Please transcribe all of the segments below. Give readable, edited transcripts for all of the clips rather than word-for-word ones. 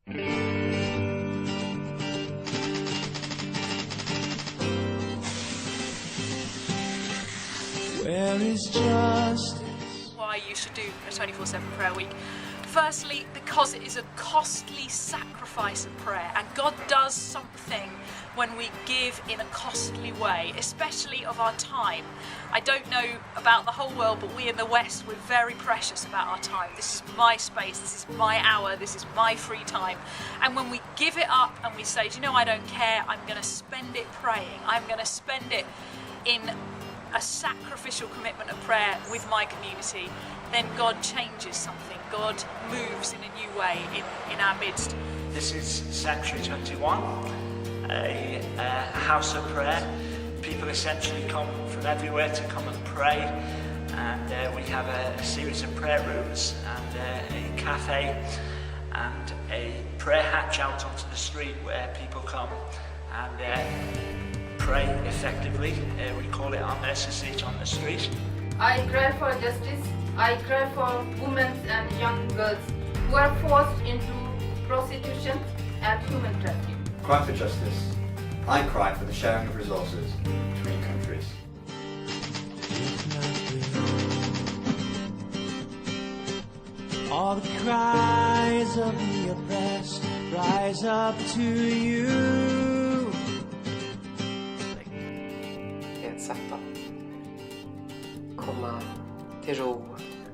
Where is justice? Why you should do a 24/7 prayer week. Firstly, because it is a costly sacrifice of prayer, and God does something when we give in a costly way, especially of our time. I don't know about the whole world, but we in the West, we're very precious about our time. This is my space, this is my hour, this is my free time. And when we give it up and we say, do you know, I don't care, I'm going to spend it praying, I'm going to spend it in a sacrificial commitment of prayer with my community, then God changes something. God moves in a new way in our midst. This is Sanctuary 21, a house of prayer. People essentially come from everywhere to come and pray, and we have a series of prayer rooms and a cafe and a prayer hatch out onto the street where people come and pray effectively. We call it our mercy seat on the street. I cry for justice. I cry for women and young girls who are forced into prostitution and human trafficking. Cry for justice. I cry for the sharing of resources between countries. All the cries of the oppressed rise up to you. Sätta. Komma till ro.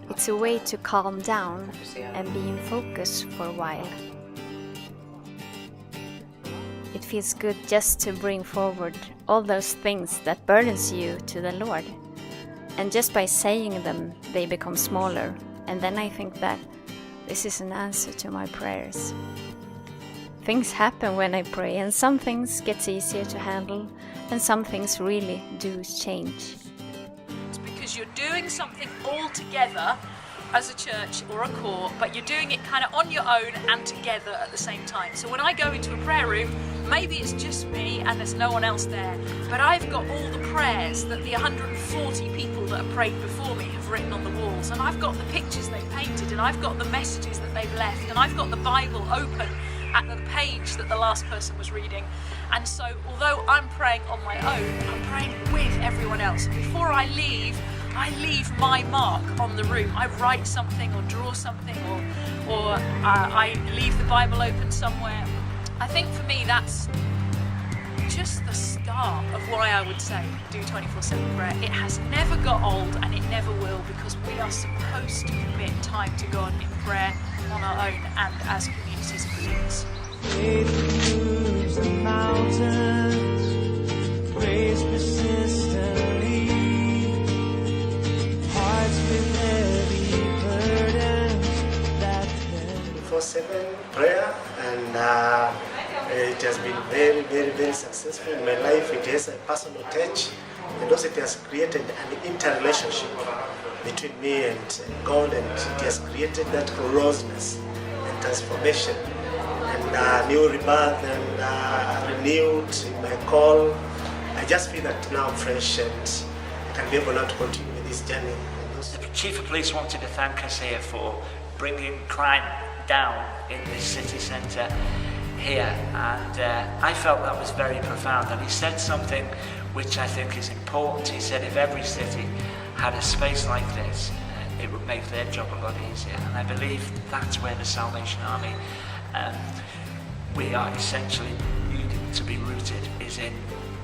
It's a way to calm down and be in focus for a while. It feels good just to bring forward all those things that burdens you to the Lord. And just by saying them, they become smaller. And then I think that this is an answer to my prayers. Things happen when I pray, and some things get easier to handle, and some things really do change. It's because you're doing something all together as a church or a corps, but you're doing it kind of on your own and together at the same time. So when I go into a prayer room, maybe it's just me and there's no one else there, but I've got all the prayers that the 140 people that have prayed before me have written on the walls, and I've got the pictures they've painted, and I've got the messages that they've left, and I've got the Bible open at the page that the last person was reading. And so although I'm praying on my own, I'm praying with everyone else. And before I leave my mark on the room. I write something or draw something, or I leave the Bible open somewhere. I think for me that's just the start of why I would say do 24/7 prayer. It has never got old, and it never will, because we are supposed to commit time to God in prayer on our own and as communities of believers. Faith moves the mountains, praise persistently, hearts with heavy burdens that 24/7 prayer, and it has been very, very, very successful in my life. It has a personal touch, and also it has created an interrelationship between me and God, and it has created that closeness and transformation and new rebirth and renewed in my call. I just feel that now I'm fresh and I can be able now to continue with this journey. The Chief of Police wanted to thank us here for bringing crime down in this city centre here, and I felt that was very profound, and he said something which I think is important. He said if every city had a space like this, it would make their job a lot easier, and I believe that's where the Salvation Army, we are essentially needing to be rooted, is in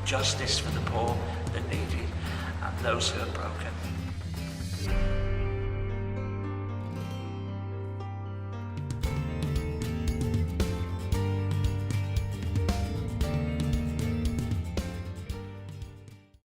justice for the poor, the needy, and those who are broken.